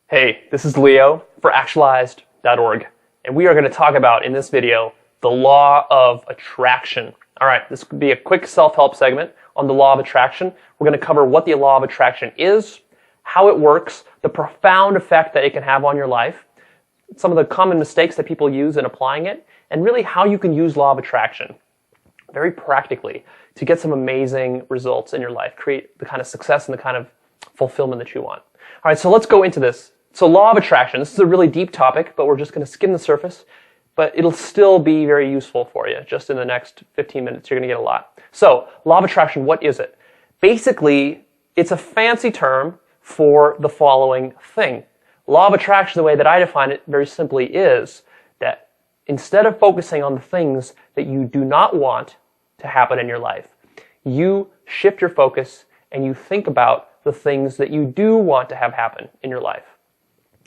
Hey, this is Leo for actualized.org, and we are going to talk about, in this video, the law of attraction. All right, this could be a quick self-help segment on the law of attraction. We're going to cover what the law of attraction is, how it works, the profound effect that it can have on your life, some of the common mistakes that people use in applying it, and really how you can use law of attraction very practically to get some amazing results in your life, create the kind of success and the kind of fulfillment that you want. All right, so let's go into this. So law of attraction, this is a really deep topic, but we're just going to skim the surface, but it'll still be very useful for you. Just in the next 15 minutes, you're going to get a lot. So law of attraction, what is it? Basically, it's a fancy term for the following thing. Law of attraction, the way that I define it very simply, is that instead of focusing on the things that you do not want to happen in your life, you shift your focus and you think about the things that you do want to have happen in your life.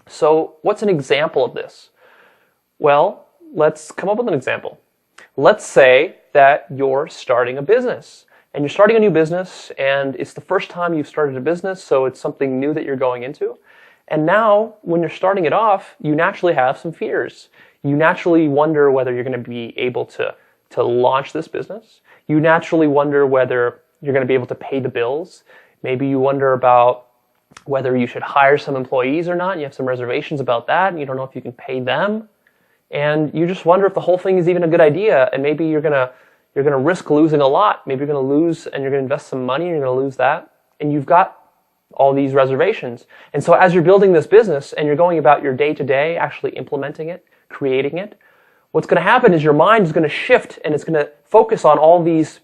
So what's an example of this? Well, let's come up with an example. Let's say that you're starting a business, and you're starting a new business, and it's the first time you've started a business, so it's something new that you're going into. And now, when you're starting it off, you naturally have some fears. You naturally wonder whether you're going to be able to launch this business. You naturally wonder whether you're going to be able to pay the bills. Maybe you wonder about whether you should hire some employees or not. You have some reservations about that, and you don't know if you can pay them. And you just wonder if the whole thing is even a good idea, and maybe you're gonna risk losing a lot. Maybe you're gonna lose, and you're gonna invest some money, and you're gonna lose that. And you've got all these reservations. And so as you're building this business, and you're going about your day-to-day, actually implementing it, creating it, what's gonna happen is your mind is gonna shift, and it's gonna focus on all these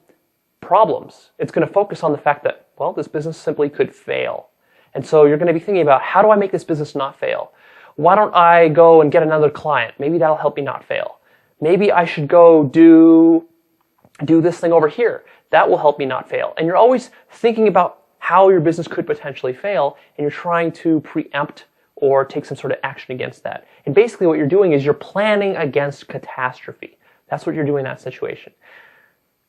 problems. It's gonna focus on the fact that, well, this business simply could fail. And so you're going to be thinking about, how do I make this business not fail? Why don't I go and get another client? Maybe that'll help me not fail. Maybe I should go do this thing over here. That will help me not fail. And you're always thinking about how your business could potentially fail, and you're trying to preempt or take some sort of action against that. And basically what you're doing is you're planning against catastrophe. That's what you're doing in that situation.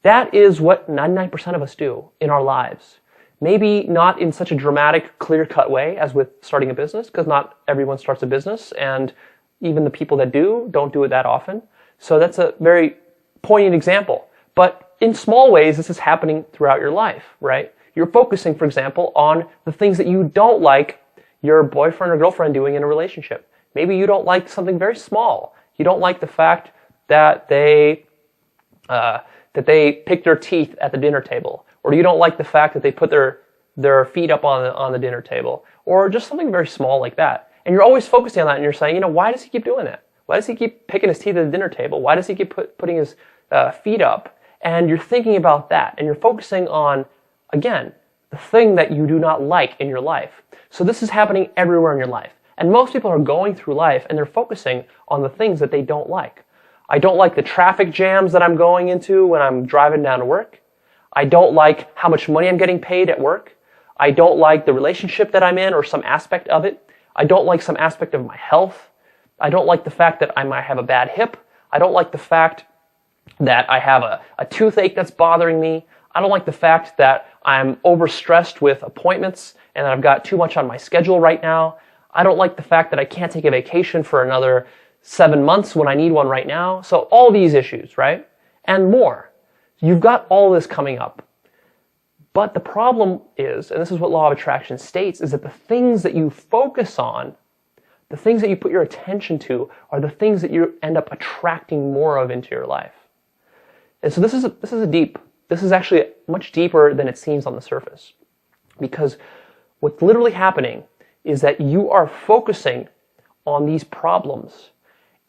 That is what 99% of us do in our lives. Maybe not in such a dramatic, clear-cut way as with starting a business, because not everyone starts a business, and even the people that do don't do it that often. So that's a very poignant example. But in small ways, this is happening throughout your life, right? You're focusing, for example, on the things that you don't like your boyfriend or girlfriend doing in a relationship. Maybe you don't like something very small. You don't like the fact that they pick their teeth at the dinner table. Or you don't like the fact that they put their feet up on the dinner table, or just something very small like that. And you're always focusing on that, and you're saying, why does he keep doing that? Why does he keep picking his teeth at the dinner table? Why does he keep putting his feet up? And you're thinking about that, and you're focusing on, again, the thing that you do not like in your life. So this is happening everywhere in your life. And most people are going through life, and they're focusing on the things that they don't like. I don't like the traffic jams that I'm going into when I'm driving down to work. I don't like how much money I'm getting paid at work. I don't like the relationship that I'm in or some aspect of it. I don't like some aspect of my health. I don't like the fact that I might have a bad hip. I don't like the fact that I have a toothache that's bothering me. I don't like the fact that I'm overstressed with appointments and that I've got too much on my schedule right now. I don't like the fact that I can't take a vacation for another 7 months when I need one right now. So all these issues, right? And more. You've got all this coming up. But the problem is, and this is what law of attraction states, is that the things that you focus on, the things that you put your attention to, are the things that you end up attracting more of into your life. And so this is actually much deeper than it seems on the surface. Because what's literally happening is that you are focusing on these problems,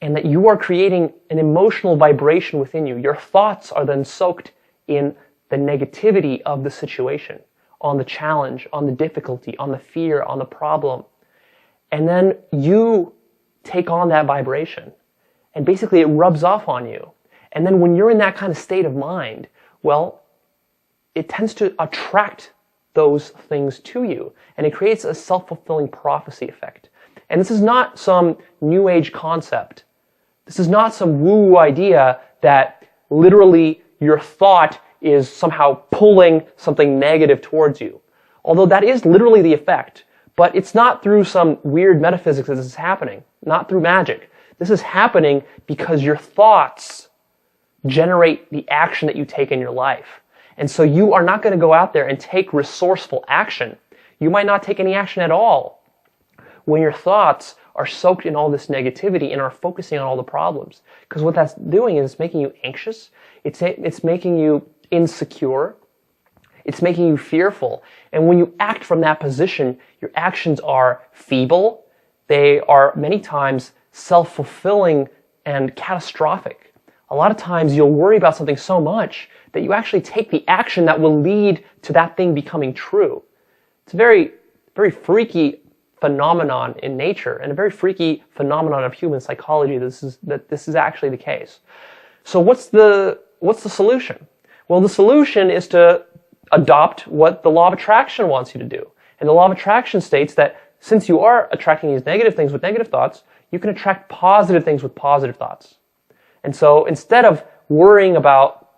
and that you are creating an emotional vibration within you. Your thoughts are then soaked in the negativity of the situation, on the challenge, on the difficulty, on the fear, on the problem. And then you take on that vibration, and basically it rubs off on you. And then when you're in that kind of state of mind, well, it tends to attract those things to you, and it creates a self-fulfilling prophecy effect. And this is not some new age concept. This is not some woo-woo idea that literally your thought is somehow pulling something negative towards you. Although that is literally the effect. But it's not through some weird metaphysics that this is happening, not through magic. This is happening because your thoughts generate the action that you take in your life. And so you are not going to go out there and take resourceful action. You might not take any action at all when your thoughts are soaked in all this negativity and are focusing on all the problems. Because what that's doing is making you anxious. It's making you insecure. It's making you fearful. And when you act from that position, your actions are feeble. They are many times self-fulfilling and catastrophic. A lot of times you'll worry about something so much that you actually take the action that will lead to that thing becoming true. It's a very, very freaky phenomenon in nature and a very freaky phenomenon of human psychology that this is actually the case. So what's the solution? Well, the solution is to adopt what the law of attraction wants you to do. And the law of attraction states that since you are attracting these negative things with negative thoughts, you can attract positive things with positive thoughts. And so instead of worrying about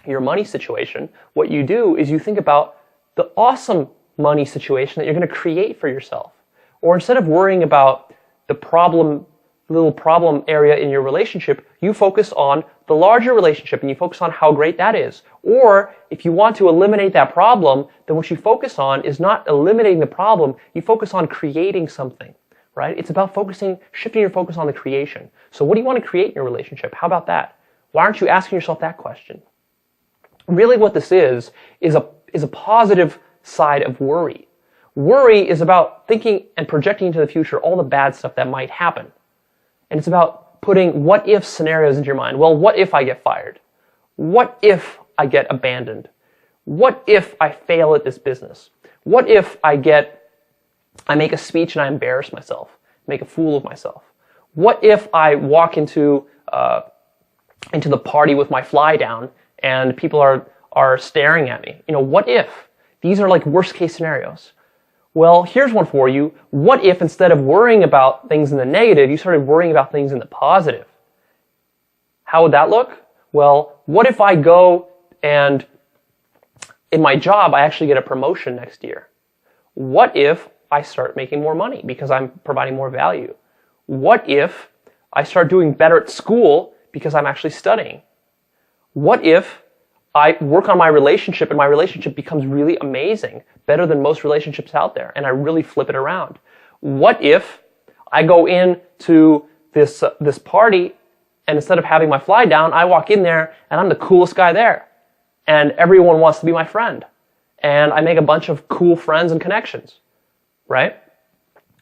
your money situation, what you do is you think about the awesome money situation that you're going to create for yourself. Or instead of worrying about the little problem area in your relationship, you focus on the larger relationship and you focus on how great that is. Or if you want to eliminate that problem, then what you focus on is not eliminating the problem, you focus on creating something, right? It's about shifting your focus on the creation. So what do you want to create in your relationship? How about that? Why aren't you asking yourself that question? Really what this is a positive side of worry. Worry is about thinking and projecting into the future all the bad stuff that might happen. And it's about putting what-if scenarios into your mind. Well, what if I get fired? What if I get abandoned? What if I fail at this business? What if I make a speech and I embarrass myself, make a fool of myself? What if I walk into the party with my fly down and people are staring at me? What if? These are like worst case scenarios. Well, here's one for you. What if instead of worrying about things in the negative, you started worrying about things in the positive? How would that look? Well, what if I go and in my job, I actually get a promotion next year? What if I start making more money because I'm providing more value? What if I start doing better at school because I'm actually studying? What if I work on my relationship and my relationship becomes really amazing, better than most relationships out there, and I really flip it around? What if I go into this party and instead of having my fly down, I walk in there and I'm the coolest guy there and everyone wants to be my friend and I make a bunch of cool friends and connections, right?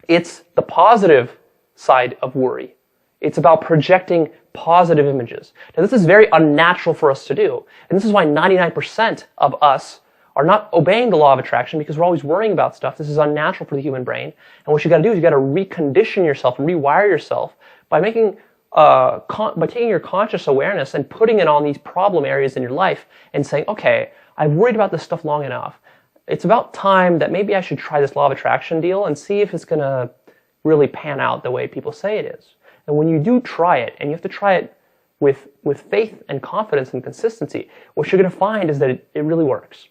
It's the positive side of worry. It's about projecting positive images. Now, this is very unnatural for us to do. And this is why 99% of us are not obeying the law of attraction because we're always worrying about stuff. This is unnatural for the human brain. And what you got to do is you got to recondition yourself and rewire yourself by taking your conscious awareness and putting it on these problem areas in your life and saying, okay, I've worried about this stuff long enough. It's about time that maybe I should try this law of attraction deal and see if it's going to really pan out the way people say it is. And when you do try it, and you have to try it with faith and confidence and consistency, what you're going to find is that it really works.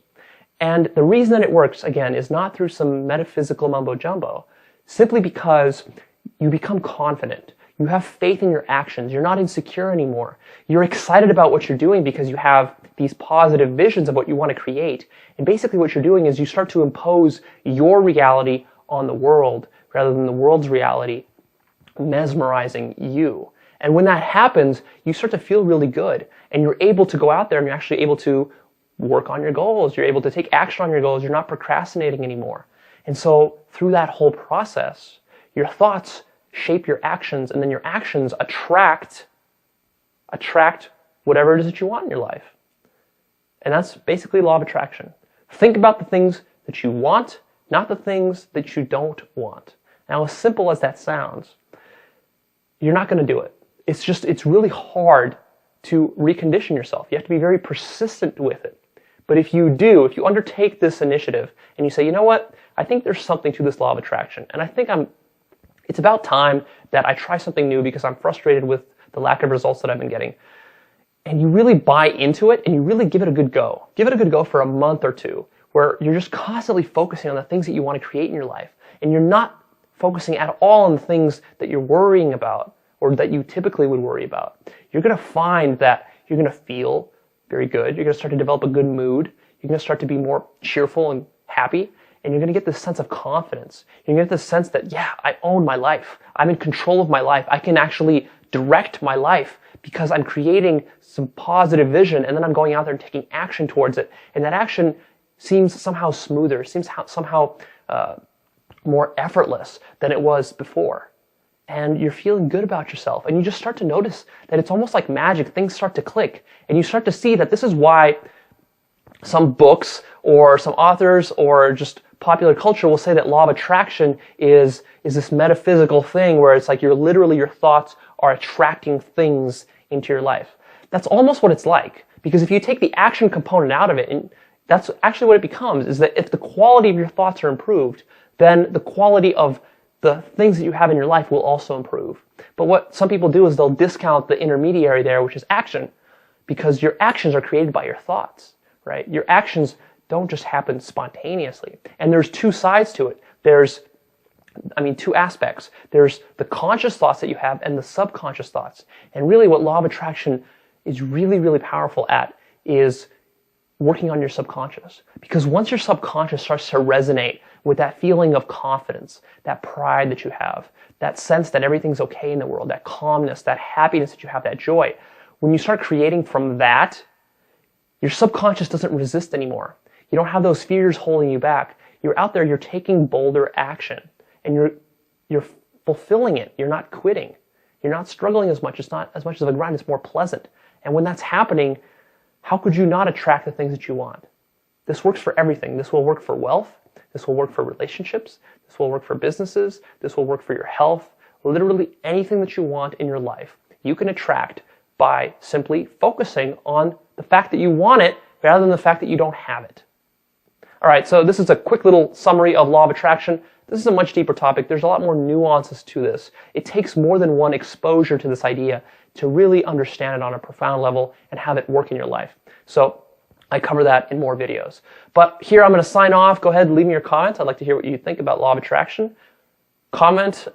And the reason that it works, again, is not through some metaphysical mumbo-jumbo, simply because you become confident. You have faith in your actions. You're not insecure anymore. You're excited about what you're doing because you have these positive visions of what you want to create. And basically what you're doing is you start to impose your reality on the world rather than the world's reality mesmerizing you. And when that happens, you start to feel really good and you're able to go out there and you're actually able to work on your goals. You're able to take action on your goals. You're not procrastinating anymore. And so through that whole process, your thoughts shape your actions and then your actions attract whatever it is that you want in your life. And that's basically law of attraction. Think about the things that you want, not the things that you don't want. Now, as simple as that sounds, you're not going to do it. It's really hard to recondition yourself. You have to be very persistent with it. But if you undertake this initiative and you say, you know what, I think there's something to this law of attraction. And I think it's about time that I try something new because I'm frustrated with the lack of results that I've been getting. And you really buy into it and you really give it a good go. Give it a good go for a month or two where you're just constantly focusing on the things that you want to create in your life. and you're not focusing at all on the things that you're worrying about or that you typically would worry about, you're going to find that you're going to feel very good. You're going to start to develop a good mood. You're going to start to be more cheerful and happy, and you're going to get this sense of confidence. You're going to get this sense that, yeah, I own my life. I'm in control of my life. I can actually direct my life because I'm creating some positive vision, and then I'm going out there and taking action towards it. And that action seems somehow smoother, seems somehow more effortless than it was before. And you're feeling good about yourself. And you just start to notice that it's almost like magic. Things start to click. And you start to see that this is why some books or some authors or just popular culture will say that law of attraction is this metaphysical thing where it's like your thoughts are attracting things into your life. That's almost what it's like. Because if you take the action component out of it, and that's actually what it becomes, is that if the quality of your thoughts are improved, then the quality of the things that you have in your life will also improve. But what some people do is they'll discount the intermediary there, which is action, because your actions are created by your thoughts, right? Your actions don't just happen spontaneously. And there's two sides to it. There's two aspects. There's the conscious thoughts that you have and the subconscious thoughts. And really what law of attraction is really, really powerful at is working on your subconscious. Because once your subconscious starts to resonate with that feeling of confidence, that pride that you have, that sense that everything's okay in the world, that calmness, that happiness that you have, that joy, when you start creating from that, your subconscious doesn't resist anymore. You don't have those fears holding you back. You're out there, you're taking bolder action, and you're fulfilling it. You're not quitting. You're not struggling as much. It's not as much of a grind. It's more pleasant. And when that's happening, how could you not attract the things that you want? This works for everything. This will work for wealth. This will work for relationships. This will work for businesses. This will work for your health. Literally anything that you want in your life, you can attract by simply focusing on the fact that you want it rather than the fact that you don't have it. All right, so this is a quick little summary of law of attraction. This is a much deeper topic. There's a lot more nuances to this. It takes more than one exposure to this idea to really understand it on a profound level and have it work in your life. So I cover that in more videos. But here I'm going to sign off. Go ahead and leave me your comments. I'd like to hear what you think about law of attraction. Comment,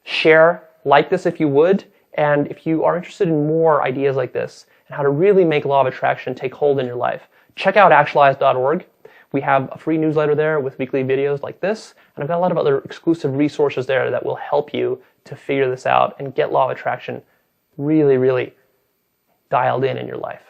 share, like this if you would. And if you are interested in more ideas like this and how to really make law of attraction take hold in your life, check out actualized.org. We have a free newsletter there with weekly videos like this, and I've got a lot of other exclusive resources there that will help you to figure this out and get law of attraction really, really dialed in your life.